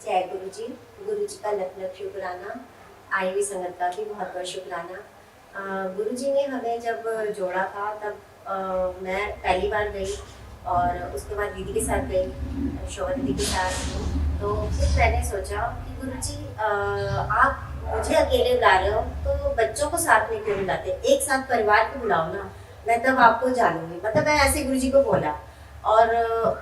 जय गुरु जी का लख लख शुक्राना। आई हुई संगत का भी बहुत बहुत शुक्राना। गुरु जी ने हमें जब जोड़ा था तब मैं पहली बार गई और उसके बाद दीदी के साथ गई, शोभा दीदी के साथ। तो फिर मैंने सोचा कि गुरु जी आप मुझे अकेले बुला रहे हो तो बच्चों को साथ में क्यों बुलाते, एक साथ परिवार को बुलाओ ना, मैं तब आपको जानूंगी। मतलब मैं ऐसे गुरु जी को बोला। और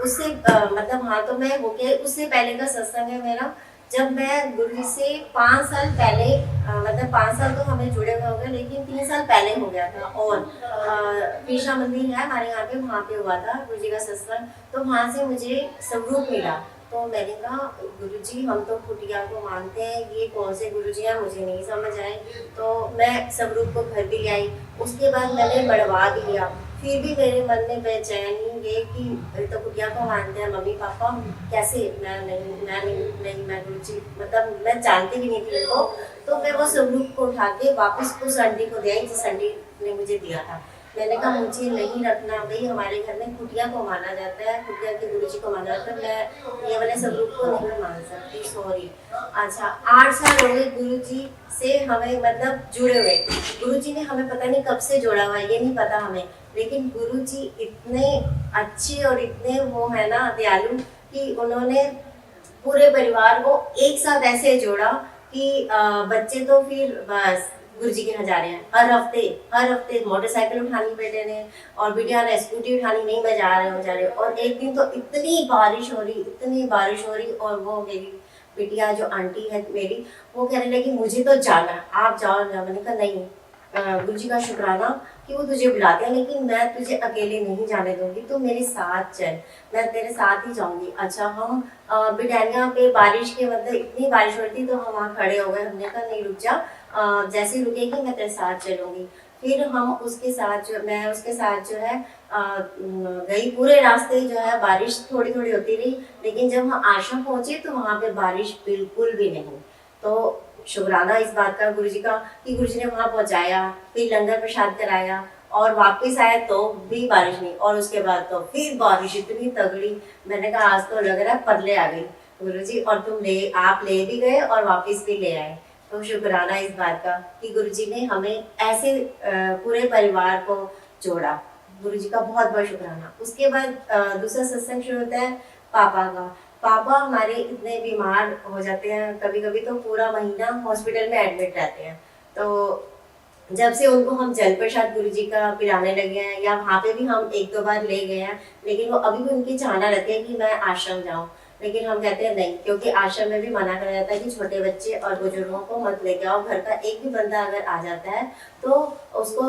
उससे मतलब हाँ, तो मैं हो गया उससे पहले का सत्संग है मेरा, जब मैं गुरु जी से 5 साल पहले मतलब 5 साल तो हमें जुड़े हुए हो गए, लेकिन 3 साल पहले हो गया था। और कृष्णा मंदिर है हमारे यहाँ पे, वहाँ पे हुआ था गुरु जी का सत्संग। तो वहाँ से मुझे स्वरूप मिला। तो मैंने कहा गुरु जी हम तो कुटिया को मानते हैं, ये कौन से गुरु जी हैं मुझे नहीं समझ आए। तो मैं स्वरूप को घर भी ले आई। उसके बाद मैंने बढ़वा भी लिया। फिर भी मेरे मन में बेचैनी ये कि तो कुटिया को मानते हैं मम्मी पापा, कैसे मैं गुरु जी मतलब मैं जानती भी नहीं थी उनको। तो मैं वो स्वरूप को उठा के वापस उस आंटी को दे आई जिस आंटी ने मुझे दिया था। मैंने कहा मुझे नहीं रखना भाई, हमारे घर में कुटिया को माना जाता है, कुटिया के गुरु जी को माना जाता है, मैं ये वाले स्वरूप को नहीं मान सकती, सॉरी। अच्छा 8 साल हो गए गुरु जी से हमें मतलब जुड़े हुए। गुरु जी ने हमें पता नहीं कब से जोड़ा हुआ है ये नहीं पता हमें, लेकिन गुरु जी इतने अच्छे और इतने वो है ना दयालु कि उन्होंने पूरे परिवार को एक साथ ऐसे जोड़ा कि बच्चे तो फिर बस गुरु जी के यहाँ जा रहे हैं हर हफ्ते मोटरसाइकिल उठानी बेटे ने, और बिटिया ने स्कूटी उठानी, नहीं मैं जा रहे हो। और एक दिन तो इतनी बारिश हो रही और वो मेरी बिटिया जो आंटी है मेरी, वो कहने लगी मुझे तो जाना है, आप जाओ ना। मैंने कहा नहीं, गुरु जी का शुक्राना कि वो तुझे बुलाते हैं, लेकिन मैं तुझे अकेले नहीं जाने दूंगी, तो मेरे साथ चल, मैं तेरे साथ ही जाऊंगी। अच्छा हम बिटानिया पे बारिश के मतलब इतनी बारिश हो रही थी तो हम वहाँ खड़े हो गए। हमने कहा नहीं रुक जा, जैसे ही रुकेगी मैं तेरे साथ चलूंगी। फिर हम उसके साथ जो मैं उसके साथ जो है गई। पूरे रास्ते जो है बारिश थोड़ी थोड़ी होती रही, लेकिन जब हम आश्रम पहुंचे तो वहाँ पे बारिश बिल्कुल भी नहीं। तो शुक्राना इस बात का गुरु जी का कि गुरु जी ने वहाँ पहुँचाया, फिर लंगर प्रसाद कराया और वापस आए तो भी बारिश नहीं, और उसके बाद तो फिर बारिश इतनी तगड़ी। मैंने कहा आज तो लग रहा है परले आ गई गुरु जी, और आप ले भी गए और वापस भी ले आए। तो शुक्राना इस बात का कि गुरु जी ने हमें ऐसे पूरे परिवार को जोड़ा। गुरु जी का बहुत बहुत शुक्राना। उसके बाद दूसरा सत्संग शुरू होता है पापा का। पापा हमारे इतने बीमार हो जाते हैं, कभी कभी तो पूरा महीना हॉस्पिटल में एडमिट रहते हैं। तो जब से उनको हम जल प्रसाद गुरु जी का पिलाने लगे हैं, या वहाँ पे भी हम 1-2 बार ले गए हैं, लेकिन वो अभी भी उनकी चाहना रहती है कि मैं आश्रम जाऊँ। लेकिन हम कहते हैं नहीं, क्योंकि आश्रम में भी मना करा जाता है कि छोटे बच्चे और बुजुर्गों को मत लेके आओ। घर का एक भी बंदा अगर आ जाता है तो उसको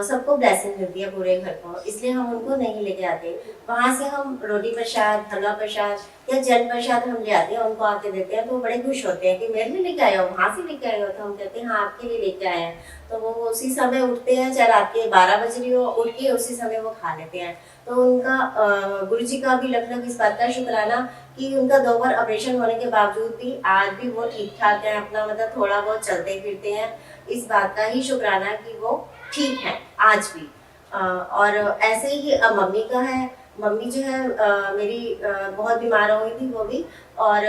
सबको ब्लेसिंग मिलती है पूरे घर को, इसलिए हम उनको नहीं लेके आते। वहाँ से हम रोटी प्रसाद, हलवा प्रसाद या जल प्रसाद हम ले आते हैं, उनको आके देते हैं। तो वो बड़े खुश होते हैं कि मेरे लिए लेके आए हो, वहाँ से लेके आए हो। तो हम कहते हैं हाँ आपके लिए लेके आए हैं। तो वो उसी समय उठते हैं, चाहे रात के 12 बज रही हो, उठ के उसी समय वो खा लेते हैं। तो उनका गुरु जी का भी लख इस बात का शुक्राना कि उनका 2 बार ऑपरेशन होने के बावजूद भी आज भी वो ठीक ठाक है, अपना मतलब थोड़ा बहुत चलते फिरते हैं। इस बात का ही शुक्राना कि वो ठीक है आज भी। और ऐसे ही मम्मी का है। मम्मी जो है मेरी बहुत बीमार हो गई थी वो भी, और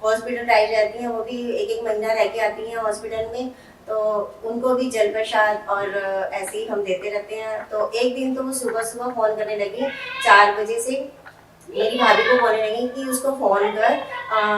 हॉस्पिटलाइज रहती हैं वो भी, 1-1 महीना रह के आती हैं हॉस्पिटल में। तो उनको भी जल प्रसाद और ऐसे ही हम देते रहते हैं। तो एक दिन तो वो सुबह सुबह फ़ोन करने लगी 4 बजे से, मेरी भाभी को बोलने लगी कि उसको फ़ोन कर,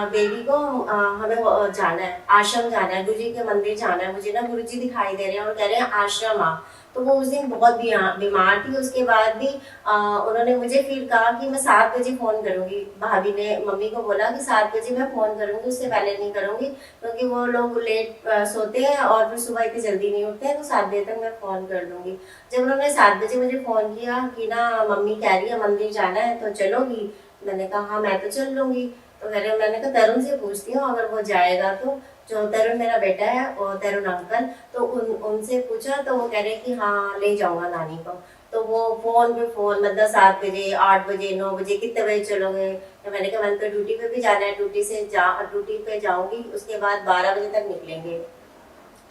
बेबी को हमें जाना है, आश्रम जाना है, गुरु जी के मंदिर जाना है, मुझे ना गुरु जी दिखाई दे रहे हैं और कह रहे हैं आश्रम आ। तो वो उस दिन बहुत बीमार थी। उसके बाद भी उन्होंने मुझे फिर कहा कि मैं 7 बजे फ़ोन करूँगी। भाभी ने मम्मी को बोला कि 7 बजे मैं फ़ोन करूँगी, उससे पहले नहीं करूँगी, क्योंकि वो लोग लेट सोते हैं और फिर सुबह इतनी जल्दी नहीं उठते हैं, तो 7 बजे तक मैं फ़ोन कर दूँगी। जब उन्होंने 7 बजे मुझे फ़ोन किया कि ना मम्मी कह रही है मंदिर जाना है तो चलोगी, मैंने कहा हाँ मैं तो चल लूँगी। तो मैंने कहा तरुण से पूछती हूँ अगर वो जाएगा तो। जो तरुण मेरा बेटा है और तरुण अंकल, तो उनसे पूछा तो वो कह रहे कि हाँ ले जाऊँगा नानी को। तो वो फ़ोन पे फ़ोन मतलब 7 बजे, 8 बजे, 9 बजे, कितने बजे चलोगे? तो मैंने कहा मैंने तो ड्यूटी पे भी जाना है, ड्यूटी पे जाऊँगी, उसके बाद 12 बजे तक निकलेंगे।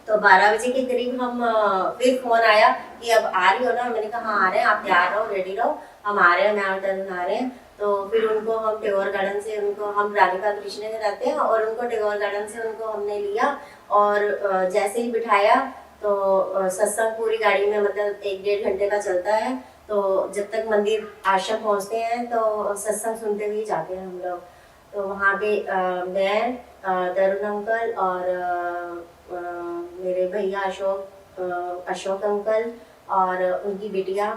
तो 12 बजे के करीब हम फिर फ़ोन आया कि अब आ रही हो ना? मैंने कहा हाँ आ रहे हैं, आप तैयार रहो, रेडी रहो, हम आ रहे हैं, मैं और तरुण आ रहे हैं। तो फिर उनको हम टैगोर गार्डन से, उनको हम राधिका कृष्ण में रहते हैं और उनको टैगोर गार्डन से उनको हमने लिया और जैसे ही बिठाया तो सत्संग पूरी गाड़ी में मतलब 1-1.5 घंटे का चलता है। तो जब तक मंदिर आश्रम पहुंचते हैं तो सत्संग सुनते हुए जाते हैं हम लोग। तो वहाँ पे मैं, तरुण अंकल और मेरे भैया अशोक अंकल और उनकी बिटिया,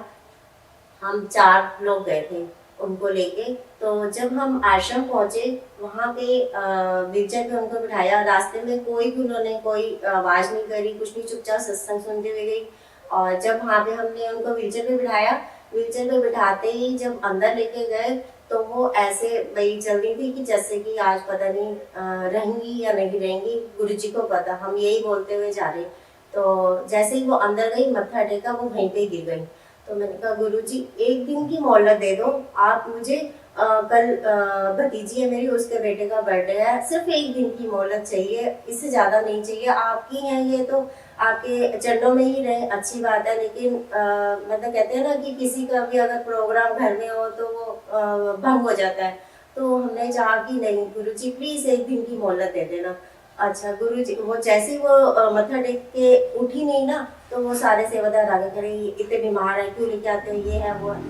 हम 4 लोग गए थे उनको लेके। तो जब हम आश्रम पहुंचे वहाँ पे व्हीलचेयर पे उनको बिठाया, रास्ते में कोई भी उन्होंने कोई आवाज़ नहीं करी, कुछ नहीं, चुपचाप सत्संग सुनते हुए गई। और जब वहाँ पे हमने उनको व्हीलचेयर पे बिठाया, व्हीलचेयर पे बिठाते ही जब अंदर लेके गए तो वो ऐसे वही चल रही थी कि जैसे कि आज पता नहीं रहेंगी या नहीं रहेंगी, गुरु जी को पता, हम यही बोलते हुए जा रहे। तो जैसे ही वो अंदर गई, मत्था टेका, वो वहीं पे गिर गई। तो मैंने कहा गुरुजी 1 दिन की मोहलत दे दो आप मुझे, कल भतीजी है मेरी, उसके बेटे का बर्थडे है, सिर्फ 1 दिन की मोहलत चाहिए, इससे ज़्यादा नहीं चाहिए। आपकी हैं ये तो आपके चरणों में ही रहे, अच्छी बात है, लेकिन मतलब कहते हैं ना कि किसी का भी अगर प्रोग्राम घर में हो तो वो भंग हो जाता है। तो हमने चाहा कि नहीं गुरुजी प्लीज़ 1 दिन की मोहलत दे देना। अच्छा गुरुजी, वो जैसे ही वो मत्था टेक के उठी नहीं ना, तो वो सारे सेवादार आगे करे, इतने बीमार है क्यों लेके आते हो, ये है वो है,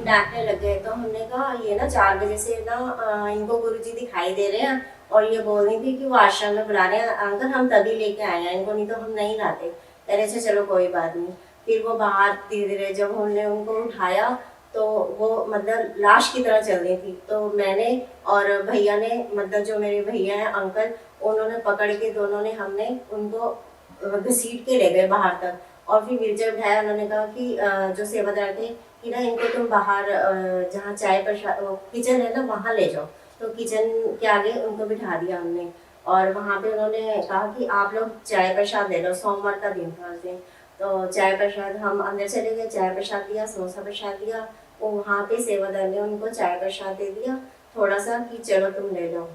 डांटने लगे। तो हमने कहा ये ना 4 बजे से ना इनको गुरुजी दिखाई दे रहे हैं और ये बोल रही थी कि वो आश्रम में बुला रहे हैं अंकल, हम तभी लेके आए हैं इनको, नहीं तो हम नहीं लाते। कह रहे चलो कोई बात नहीं। फिर वो बाहर धीरे धीरे जब हमने उनको उठाया तो वो मतलब लाश की तरह चल रही थी। तो मैंने और भैया ने, मतलब जो मेरे भैया हैं अंकल, उन्होंने पकड़ के, दोनों ने, हमने उनको घसीट के ले गए बाहर तक और फिर व्हीलचेयर उठाया। उन्होंने कहा कि जो सेवादार थे कि ना इनको तुम बाहर जहाँ चाय प्रसाद किचन है ना वहाँ ले जाओ। तो किचन के आगे उनको बिठा दिया हमने और वहाँ पे उन्होंने कहा कि आप लोग चाय प्रसाद ले लो, सोमवार का दिन था उस दिन। तो चाय प्रसाद, हम अंदर चले गए, चाय प्रसाद दिया, समोसा प्रसाद दिया। वो वहाँ पे सेवादार ने उनको चाय प्रसाद दे दिया थोड़ा सा कि चलो तुम ले लो।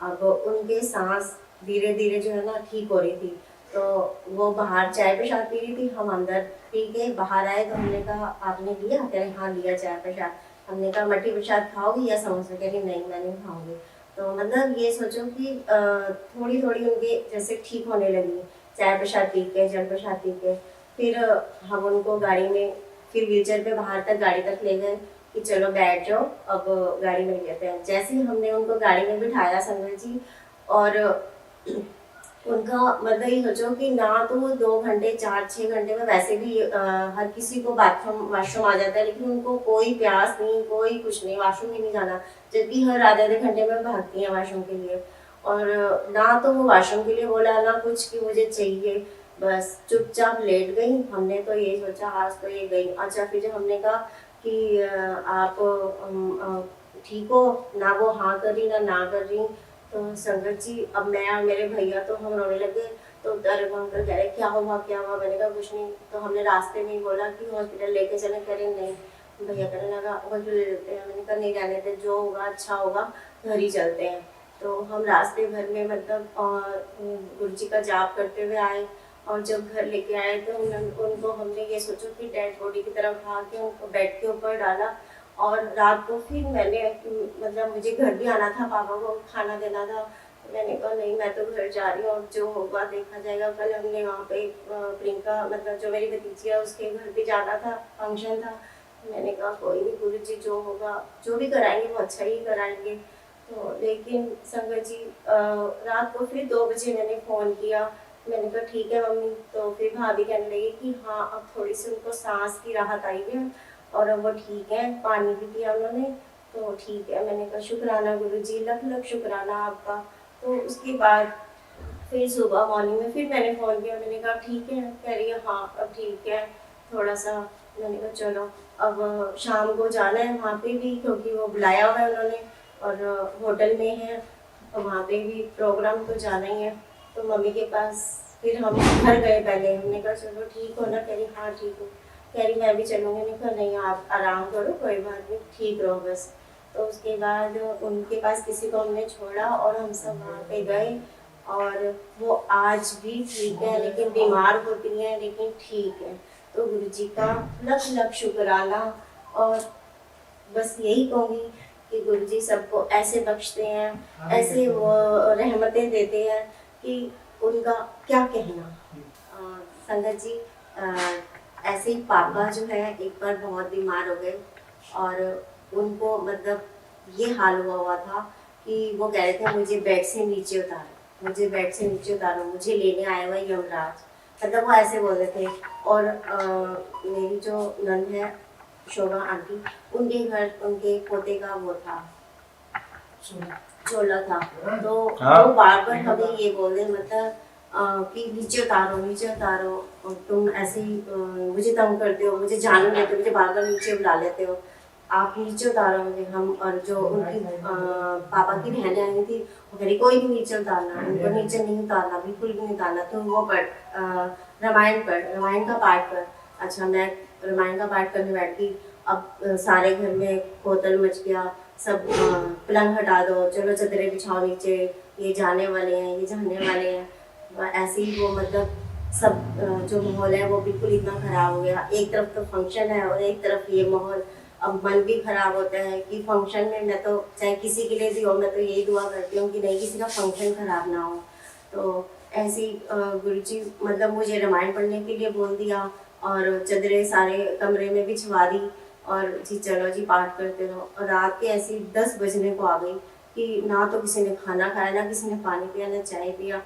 अब उनके सांस धीरे धीरे जो है ना ठीक हो रही थी। तो वो बाहर चाय प्रसाद पी रही थी, हम अंदर पी के बाहर आए। तो हमने कहा आपने लिया? कह रहे हाँ लिया चाय प्रसाद। हमने कहा मट्ठी प्रसाद खाओगी या समोसा? कह रही नहीं मैं नहीं खाऊंगी। तो मतलब ये सोचो कि थोड़ी थोड़ी उनके जैसे ठीक होने लगी, चाय प्रसाद पी के, जल प्रसाद पी के। फिर हम उनको गाड़ी में, फिर व्हीलचेयर पे बाहर तक गाड़ी तक ले गए कि चलो बैठ जाओ अब गाड़ी में लेते हैं। जैसे ही हमने उनको गाड़ी में बिठाया संगत जी, और उनका मतलब ये सोचो कि ना तो वो 2 घंटे 4-6 घंटे में वैसे भी हर किसी को वाशरूम आ जाता है, लेकिन उनको कोई प्यास नहीं, कोई कुछ नहीं, वाशरूम ही नहीं जाना, जबकि हर आधे घंटे में भागती हैं वाशरूम के लिए। और ना तो वो वाशरूम के लिए बोला ना कुछ कि मुझे चाहिए, बस चुपचाप लेट गई। हमने तो ये सोचा आज तो ये गई। अच्छा फिर जब हमने कहा कि आप ठीक हो ना, वो हाँ कर रही ना कर रही। तो संगत जी अब मैं और मेरे भैया तो हम रोने लगे। तो अंकल कह रहे क्या हुआ क्या हुआ? मैंने कहा कुछ नहीं। तो हमने रास्ते में ही बोला कि हॉस्पिटल लेके चले। कह रहे नहीं। भैया कहने लगा हॉस्पिटल ले लेते हैं। मैंने कहा नहीं रहने दे, जो होगा अच्छा होगा, घर ही चलते हैं। तो हम रास्ते भर में मतलब गुरु जी का जाप करते हुए आए। और जब घर लेके आए तो उनको हमने ये सोचो कि डेड बॉडी की तरह उठा के उनको बेड के ऊपर डाला। और रात को फिर मैंने, मतलब मुझे घर भी आना था, पापा को खाना देना था। मैंने कहा नहीं मैं तो घर जा रही हूँ, और जो होगा देखा जाएगा। कल हमने वहाँ पे प्रियंका, मतलब जो मेरी भतीजी है, उसके घर पे जाना था, फंक्शन था। मैंने कहा कोई नहीं गुरु जी, जो होगा, जो भी कराएंगे वो अच्छा ही कराएंगे। तो लेकिन संगत जी रात को फिर 2 बजे मैंने फ़ोन किया। मैंने कहा ठीक है मम्मी। तो फिर भाभी कहने लगी कि हाँ अब थोड़ी सी उनको सांस की राहत आई है और अब वो ठीक है, पानी भी पिया उन्होंने, तो ठीक है। मैंने कहा शुक्राना गुरुजी, लख लख शुक्राना आपका। तो उसके बाद फिर सुबह मॉर्निंग में फिर मैंने फ़ोन किया। मैंने कहा ठीक है? कह रही है हाँ अब ठीक है थोड़ा सा। मैंने कहा चलो अब शाम को जाना है वहाँ पे भी, क्योंकि वो बुलाया हुआ है उन्होंने और होटल में है, वहाँ पे भी प्रोग्राम तो जाना ही है। तो मम्मी के पास फिर हम घर गए पहले। हमने कहा चलो ठीक हो ना? कह रही हाँ ठीक हो। कह रही मैं भी चलूँगी। मैंने कहा नहीं आप आराम करो, कोई बात नहीं, ठीक रहो बस। तो उसके बाद उनके पास किसी को हमने छोड़ा और हम सब वहाँ पे गए। और वो आज भी ठीक है, लेकिन बीमार होती हैं लेकिन ठीक है। तो गुरु जी का लख लख शुक्राना। और बस यही कहूँगी कि गुरुजी सबको ऐसे बख्शते हैं, ऐसे वो रहमतें देते हैं कि उनका क्या कहना। संगत जी, ऐसे ही पापा जो है एक बार बहुत बीमार हो गए और उनको मतलब ये हाल हुआ था कि वो कह रहे थे मुझे बेड से नीचे उतारो, मुझे बेड से नीचे उतारो, मुझे लेने आया हुआ यमराज, मतलब वो ऐसे बोल रहे थे। और मेरी जो नंद है शोभा आंटी, उनके घर उनके पोते का वो था, चोला था, तो वो बार बार हमें ये बोले मतलब कि नीचे उतारो, नीचे उतारो, और तुम ऐसे ही मुझे तंग करते हो, मुझे जाने देते हो, मुझे बार बार नीचे बुला लेते हो, आप नीचे उतारो मुझे। हम और जो उनकी पापा की बहनें आई थी वो कह रही कोई भी नीचे उतारना, उनको नीचे नहीं उतारना, बिल्कुल भी नहीं उतारना, तुम वो पढ़ रामायण पढ़, रामायण का पाठ कर। अच्छा, मैं रामायण का पाठ करने बैठी। अब सारे घर में कोतल मच गया, सब पलंग हटा दो, चलो चदरें बिछाओ नीचे, ये जाने वाले हैं, ये जाने वाले हैं। ऐसे ही वो मतलब सब जो माहौल है वो बिल्कुल इतना ख़राब हो गया। एक तरफ तो फंक्शन है और एक तरफ ये माहौल। अब मन भी ख़राब होता है कि फंक्शन में मैं तो चाहे किसी के लिए भी हो, मैं तो यही दुआ करती हूँ कि नहीं किसी का फंक्शन ख़राब ना हो। तो ऐसे ही गुरुजी मतलब मुझे रामायण पढ़ने के लिए बोल दिया और चदरें सारे कमरे में बिछवा दी और जी चलो जी पाठ करते रहो। और रात के ऐसे 10 बजने को आ गई कि ना तो किसी ने खाना खाया, ना किसी ने पानी पिया, ना चाय पिया।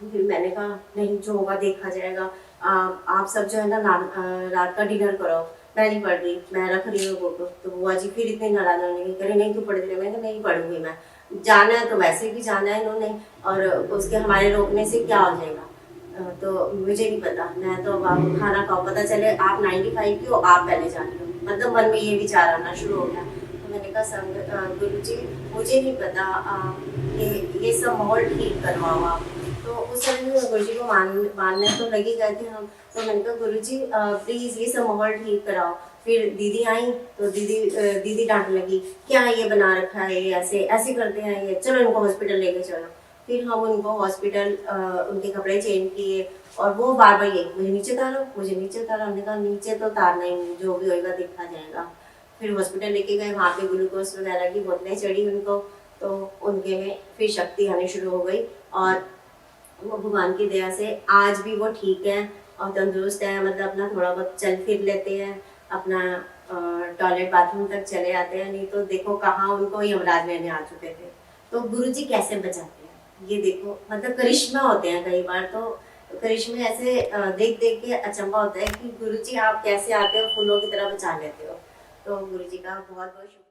फिर मैंने कहा नहीं, जो होगा देखा जाएगा, आप सब जो है ना रात का डिनर करो, मैं नहीं पढ़ रही, मैं रख रही हूँ फोटो। तो बुआ जी फिर इतनी नाराज होने लगी, कह रही नहीं तू पढ़ रही है। मैंने कहा नहीं पढ़ूंगी मैं, जाना है तो वैसे भी जाना है इन्होंने, और उसके हमारे रोकने से क्या हो जाएगा। तो मुझे नहीं पता, मैं तो अब आप खाना खाओ, पता चले आप 95 की हो, आप पहले जाती हो, मतलब मन में ये विचार आना शुरू हो गया। तो मैंने कहा गुरु जी मुझे नहीं पता, ये सब माहौल ठीक करवाओ आप। तो उस समय में गुरु जी को मानने तो लगे गए थे हम। तो मैंने कहा गुरु जी प्लीज़ ये सब माहौल ठीक कराओ। फिर दीदी आई तो दीदी डांटने लगी, क्या ये बना रखा है, ये ऐसे ऐसे करते हैं ये, चलो इनको हॉस्पिटल लेके चलो। फिर हम उनको हॉस्पिटल उनके कपड़े चेंज किए और वो बार बार ये मुझे नीचे उतारो, मुझे नीचे उतारो। हमने कहा नीचे तो उतारना ही नहीं, जो भी होएगा देखा जाएगा। फिर हॉस्पिटल लेके गए, वहाँ पे ग्लूकोज वगैरह की बोतलें चढ़ी उनको, तो उनके में फिर शक्ति आनी शुरू हो गई और वो भगवान की दया से आज भी वो ठीक है और तंदुरुस्त है। मतलब अपना थोड़ा बहुत चल फिर लेते हैं, अपना टॉयलेट बाथरूम तक चले आते हैं, नहीं तो देखो कहाँ उनको यमराज लेने आ चुके थे। तो गुरुजी कैसे बचाते हैं ये देखो, मतलब करिश्मा होते हैं कई बार। तो करिश्मे ऐसे देख देख के अचंभा होता है कि गुरुजी आप कैसे आते हो, फूलों की तरह बचा लेते हो। तो गुरुजी का बहुत बहुत शुक्रिया।